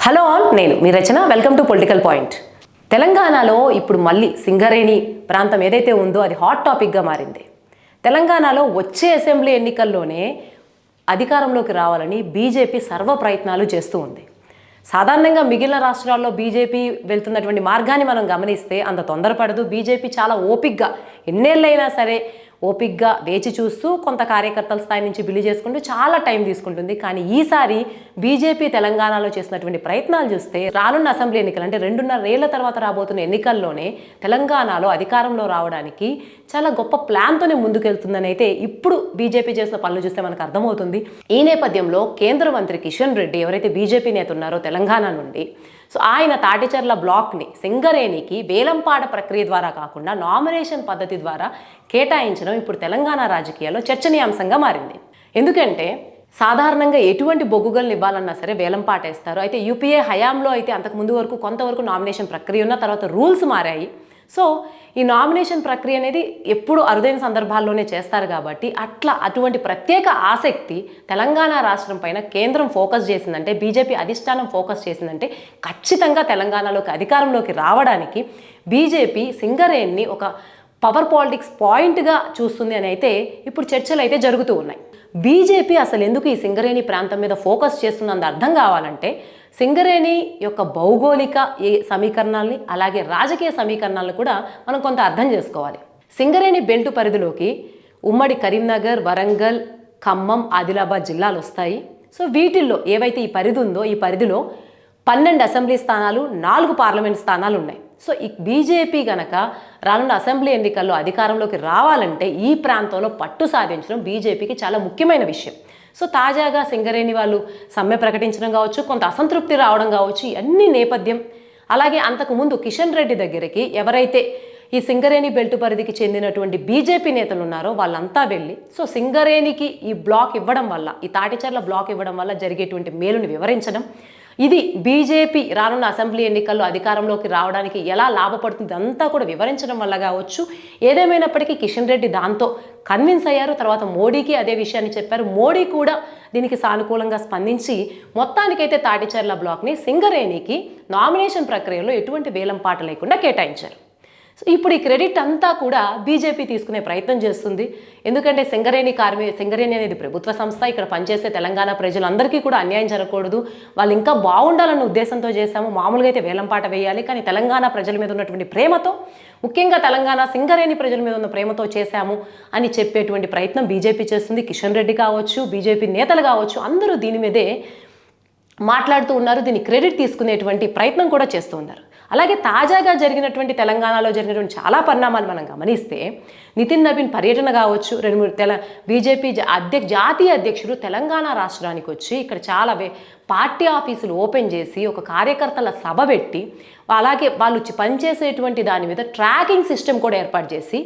Hello all, నేను మీ Rachana. Welcome to political point. తెలంగాణలో ఇప్పుడు మళ్ళీ సింగరేణి ప్రాంతం ఏదైతే ఉందో అది హాట్ టాపిక్గా మారింది. తెలంగాణలో వచ్చే అసెంబ్లీ ఎన్నికల్లోనే అధికారంలోకి రావాలని బీజేపీ సర్వ ప్రయత్నాలు చేస్తూ ఉంది. సాధారణంగా మిగిలిన రాష్ట్రాల్లో బీజేపీ వెళ్తున్నటువంటి మార్గాన్ని మనం గమనిస్తే అంత తొందరపడదు. బీజేపీ చాలా ఓపిక్గా ఎన్నేళ్ళైనా సరే ఓపిక్గా వేచి చూస్తూ కొంత కార్యకర్తల స్థాయి నుంచి బిల్లు చేసుకుంటూ చాలా టైం తీసుకుంటుంది. కానీ ఈసారి బీజేపీ తెలంగాణలో చేసినటువంటి ప్రయత్నాలు చూస్తే రానున్న అసెంబ్లీ ఎన్నికలు అంటే 2.5 ఏళ్ల తర్వాత రాబోతున్న ఎన్నికల్లోనే తెలంగాణలో అధికారంలో రావడానికి చాలా గొప్ప ప్లాన్తోనే ముందుకెళ్తుందని అయితే ఇప్పుడు బీజేపీ చేసిన పనులు చూస్తే మనకు అర్థమవుతుంది. ఈ నేపథ్యంలో కేంద్ర మంత్రి కిషన్ రెడ్డి ఎవరైతే బీజేపీ నేత ఉన్నారో తెలంగాణ నుండి, సో ఆయన తాటిచర్ల బ్లాక్ని సింగరేణికి వేలంపాట ప్రక్రియ ద్వారా కాకుండా నామినేషన్ పద్ధతి ద్వారా కేటాయించడం ఇప్పుడు తెలంగాణ రాజకీయాల్లో చర్చనీయాంశంగా మారింది. ఎందుకంటే సాధారణంగా ఎటువంటి బొగ్గుగల్ని ఇవ్వాలన్నా సరే వేలంపాట వేస్తారు. అయితే యూపీఏ హయాంలో అయితే అంతకుముందు వరకు కొంతవరకు నామినేషన్ ప్రక్రియ ఉన్న తర్వాత రూల్స్ మారాయి. సో ఈ నామినేషన్ ప్రక్రియ అనేది ఎప్పుడు అరుదైన సందర్భాల్లోనే చేస్తారు కాబట్టి అటువంటి ప్రత్యేక ఆసక్తి తెలంగాణ రాష్ట్రం పైన కేంద్రం ఫోకస్ చేసిందంటే, బీజేపీ అధిష్టానం ఫోకస్ చేసిందంటే ఖచ్చితంగా తెలంగాణలోకి అధికారంలోకి రావడానికి బీజేపీ సింగరేణిని ఒక పవర్ పాలిటిక్స్ పాయింట్గా చూస్తుంది అని అయితే ఇప్పుడు చర్చలు అయితే జరుగుతూ ఉన్నాయి. బీజేపీ అసలు ఎందుకు ఈ సింగరేణి ప్రాంతం మీద ఫోకస్ చేస్తున్నది అర్థం కావాలంటే సింగరేణి యొక్క భౌగోళిక సమీకరణాలని అలాగే రాజకీయ సమీకరణాలను కూడా మనం కొంత అర్థం చేసుకోవాలి. సింగరేణి బెల్టు పరిధిలోకి ఉమ్మడి కరీంనగర్, వరంగల్, ఖమ్మం, ఆదిలాబాద్ జిల్లాలు వస్తాయి. సో వీటిల్లో ఏవైతే ఈ పరిధి ఉందో ఈ పరిధిలో 12 అసెంబ్లీ స్థానాలు, 4 పార్లమెంట్ స్థానాలు ఉన్నాయి. సో ఈ బీజేపీ గనక రానున్న అసెంబ్లీ ఎన్నికల్లో అధికారంలోకి రావాలంటే ఈ ప్రాంతంలో పట్టు సాధించడం బీజేపీకి చాలా ముఖ్యమైన విషయం. సో తాజాగా సింగరేణి వాళ్ళు సమ్మె ప్రకటించడం కావచ్చు, కొంత అసంతృప్తి రావడం కావచ్చు, అన్ని నేపథ్యం. అలాగే అంతకుముందు కిషన్ రెడ్డి దగ్గరికి ఎవరైతే ఈ సింగరేణి బెల్టు పరిధికి చెందినటువంటి బీజేపీ నేతలు ఉన్నారో వాళ్ళంతా వెళ్ళి సో సింగరేణికి ఈ బ్లాక్ ఇవ్వడం వల్ల, ఈ తాటిచర్ల బ్లాక్ ఇవ్వడం వల్ల జరిగేటువంటి మేలుని వివరించడం, ఇది బీజేపీ రానున్న అసెంబ్లీ ఎన్నికల్లో అధికారంలోకి రావడానికి ఎలా లాభపడుతుంది అంతా కూడా వివరించడం వల్ల కావచ్చు. ఏదేమైనప్పటికీ కిషన్ రెడ్డి దాంతో కన్విన్స్ అయ్యారు. తర్వాత మోడీకి అదే విషయాన్ని చెప్పారు. మోడీ కూడా దీనికి సానుకూలంగా స్పందించి మొత్తానికైతే తాటిచర్ల బ్లాక్ని సింగరేణికి నామినేషన్ ప్రక్రియలో ఎటువంటి వేలంపాట లేకుండా కేటాయించారు. సో ఇప్పుడు ఈ క్రెడిట్ అంతా కూడా బీజేపీ తీసుకునే ప్రయత్నం చేస్తుంది. ఎందుకంటే సింగరేణి అనేది ప్రభుత్వ సంస్థ. ఇక్కడ పనిచేసే తెలంగాణ ప్రజలందరికీ కూడా అన్యాయం జరగకూడదు, వాళ్ళు ఇంకా బాగుండాలన్న ఉద్దేశంతో చేశాము. మామూలుగా అయితే వేలంపాట వేయాలి, కానీ తెలంగాణ ప్రజల మీద ఉన్నటువంటి ప్రేమతో, ముఖ్యంగా తెలంగాణ సింగరేణి ప్రజల మీద ఉన్న ప్రేమతో చేశాము అని చెప్పేటువంటి ప్రయత్నం బీజేపీ చేస్తుంది. కిషన్ రెడ్డి కావచ్చు, బీజేపీ నేతలు కావచ్చు, అందరూ దీని మీదే మాట్లాడుతూ ఉన్నారు. దీన్ని క్రెడిట్ తీసుకునేటువంటి ప్రయత్నం కూడా చేస్తూ ఉన్నారు. అలాగే తాజాగా జరిగినటువంటి తెలంగాణలో జరిగినటువంటి చాలా పరిణామాలు మనం గమనిస్తే నితిన్ నబీన్ పర్యటన కావచ్చు, 2-3 బీజేపీ జాతీయ అధ్యక్షుడు తెలంగాణ రాష్ట్రానికి వచ్చి ఇక్కడ చాలా పార్టీ ఆఫీసులు ఓపెన్ చేసి ఒక కార్యకర్తల సభ పెట్టి అలాగే వాళ్ళు పనిచేసేటువంటి దాని మీద ట్రాకింగ్ సిస్టమ్ కూడా ఏర్పాటు చేసి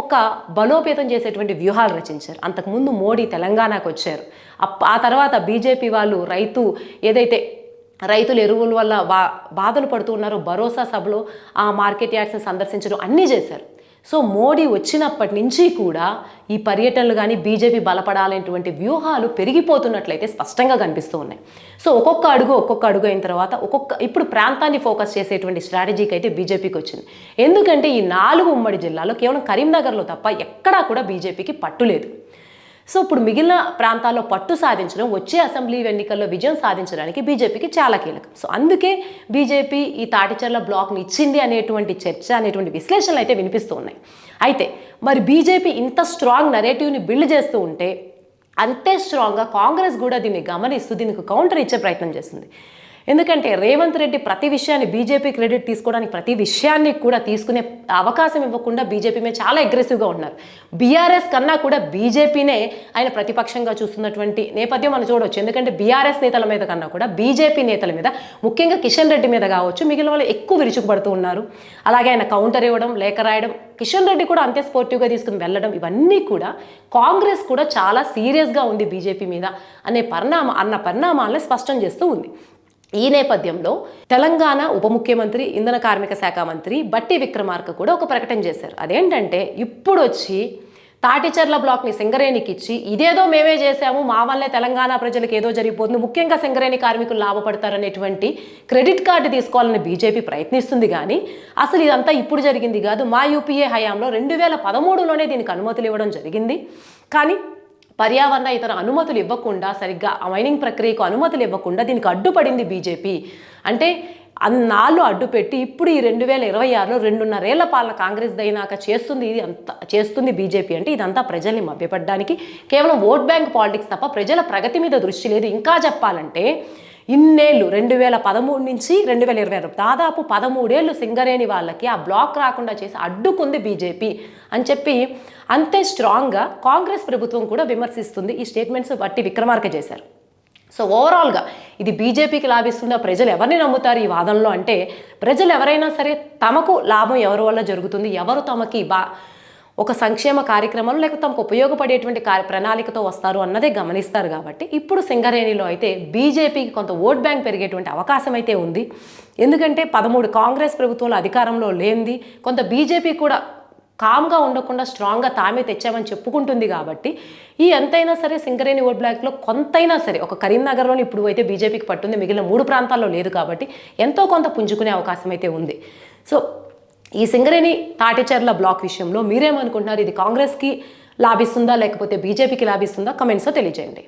ఒక బలోపేతం చేసేటువంటి వ్యూహాలు రచించారు. అంతకుముందు మోడీ తెలంగాణకు వచ్చారు. ఆ తర్వాత బీజేపీ వాళ్ళు రైతులు ఎరువుల వల్ల బాధలు పడుతూ ఉన్నారో భరోసా సభలో ఆ మార్కెట్ యార్డ్స్ని సందర్శించడం అన్నీ చేశారు. సో మోడీ వచ్చినప్పటి నుంచి కూడా ఈ పర్యటనలు కానీ బీజేపీ బలపడాలనేటువంటి వ్యూహాలు పెరిగిపోతున్నట్లయితే స్పష్టంగా కనిపిస్తూ ఉన్నాయి. సో ఒక్కొక్క అడుగు అయిన తర్వాత ఇప్పుడు ప్రాంతాన్ని ఫోకస్ చేసేటువంటి స్ట్రాటజీకి అయితే బీజేపీకి వచ్చింది. ఎందుకంటే ఈ 4 ఉమ్మడి జిల్లాలో కేవలం కరీంనగర్లో తప్ప ఎక్కడా కూడా బీజేపీకి పట్టు లేదు. సో ఇప్పుడు మిగిలిన ప్రాంతాల్లో పట్టు సాధించడం, వచ్చే అసెంబ్లీ ఎన్నికల్లో విజయం సాధించడానికి బీజేపీకి చాలా కీలకం. సో అందుకే బీజేపీ ఈ తాటిచర్ల బ్లాక్ని ఇచ్చింది అనేటువంటి చర్చ, అనేటువంటి విశ్లేషణలు అయితే వినిపిస్తూ ఉన్నాయి. అయితే మరి బీజేపీ ఇంత స్ట్రాంగ్ నరేటివ్ని బిల్డ్ చేస్తూ ఉంటే అంతే స్ట్రాంగ్గా కాంగ్రెస్ కూడా దీన్ని గమనిస్తూ దీనికి కౌంటర్ ఇచ్చే ప్రయత్నం చేస్తుంది. ఎందుకంటే రేవంత్ రెడ్డి ప్రతి విషయాన్ని బీజేపీ క్రెడిట్ తీసుకోవడానికి ప్రతి విషయాన్ని కూడా తీసుకునే అవకాశం ఇవ్వకుండా బీజేపీ మీద చాలా అగ్రెసివ్గా ఉన్నారు. బీఆర్ఎస్ కన్నా కూడా బీజేపీనే ఆయన ప్రతిపక్షంగా చూస్తున్నటువంటి నేపథ్యం మనం చూడవచ్చు. ఎందుకంటే బీఆర్ఎస్ నేతల మీద కన్నా కూడా బీజేపీ నేతల మీద, ముఖ్యంగా కిషన్ రెడ్డి మీద కావచ్చు, మిగిలిన వాళ్ళు ఎక్కువ విరుచుకుపడుతూ ఉన్నారు. అలాగే ఆయన కౌంటర్ ఇవ్వడం, లేఖ రాయడం, కిషన్ రెడ్డి కూడా అంతే స్పోర్టివ్గా తీసుకుని వెళ్ళడం, ఇవన్నీ కూడా కాంగ్రెస్ కూడా చాలా సీరియస్గా ఉంది బీజేపీ మీద అన్న పరిణామాలను స్పష్టం చేస్తూ ఉంది. ఈ నేపథ్యంలో తెలంగాణ ఉప ముఖ్యమంత్రి, ఇంధన కార్మిక శాఖ మంత్రి బట్టి విక్రమార్క కూడా ఒక ప్రకటన చేశారు. అదేంటంటే ఇప్పుడు వచ్చి తాటిచెర్ల బ్లాక్ని సింగరేణికి ఇచ్చి ఇదేదో మేమే చేశాము, మా వల్లే తెలంగాణ ప్రజలకు ఏదో జరిగిపోతుంది, ముఖ్యంగా సింగరేణి కార్మికులు లాభపడతారనేటువంటి క్రెడిట్ కార్డు తీసుకోవాలని బీజేపీ ప్రయత్నిస్తుంది. కానీ అసలు ఇదంతా ఇప్పుడు జరిగింది కాదు. మా యూపీఏ హయాంలో 2013లోనే దీనికి అనుమతులు ఇవ్వడం జరిగింది. కానీ పర్యావరణ ఇతర అనుమతులు ఇవ్వకుండా, సరిగ్గా ఆ మైనింగ్ ప్రక్రియకు అనుమతులు ఇవ్వకుండా దీనికి అడ్డుపడింది బీజేపీ. అంటే అన్నాళ్ళు అడ్డుపెట్టి ఇప్పుడు ఈ 2026లో 2.5 ఏళ్ల పాలన కాంగ్రెస్ దైనాక చేస్తుంది బీజేపీ. అంటే ఇదంతా ప్రజల్ని మభ్యపెట్టడానికి, కేవలం ఓట్ బ్యాంక్ పాలిటిక్స్ తప్ప ప్రజల ప్రగతి మీద దృష్టి లేదు. ఇంకా చెప్పాలంటే ఇన్నేళ్ళు 2013 నుంచి 2026 దాదాపు 13 ఏళ్ళు సింగరేణి వాళ్ళకి ఆ బ్లాక్ రాకుండా చేసి అడ్డుకుంది బీజేపీ అని చెప్పి అంతే స్ట్రాంగ్గా కాంగ్రెస్ ప్రభుత్వం కూడా విమర్శిస్తుంది. ఈ స్టేట్మెంట్స్ బట్టి విక్రమార్క చేశారు. సో ఓవరాల్గా ఇది బీజేపీకి లాభిస్తుందా, ప్రజలు ఎవరిని నమ్ముతారు ఈ వాదనలో అంటే, ప్రజలు ఎవరైనా సరే తమకు లాభం ఎవరి వల్ల జరుగుతుంది, ఎవరు తమకి ఒక సంక్షేమ కార్యక్రమాలు లేకపోతే తమకు ఉపయోగపడేటువంటి ప్రణాళికతో వస్తారు అన్నదే గమనిస్తారు. కాబట్టి ఇప్పుడు సింగరేణిలో అయితే బీజేపీకి కొంత ఓట్ బ్యాంక్ పెరిగేటువంటి అవకాశం అయితే ఉంది. ఎందుకంటే 13 కాంగ్రెస్ ప్రభుత్వాలు అధికారంలో లేనిది, కొంత బీజేపీ కూడా కామ్గా ఉండకుండా స్ట్రాంగ్గా తామే తెచ్చామని చెప్పుకుంటుంది. కాబట్టి ఈ ఎంతైనా సరే సింగరేణి ఓట్ బ్లాక్లో కొంతైనా సరే, ఒక కరీంనగర్లోని ఇప్పుడు అయితే బీజేపీకి పట్టుంది, మిగిలిన 3 ప్రాంతాల్లో లేదు. కాబట్టి ఎంతో కొంత పుంజుకునే అవకాశం అయితే ఉంది. సో ఈ సింగరేణి తాటిచెర్ల బ్లాక్ విషయంలో మీరేమనుకుంటున్నారు? ఇది కాంగ్రెస్కి లాభిస్తుందా లేకపోతే బీజేపీకి లాభిస్తుందా? కమెంట్స్లో తెలియజేయండి.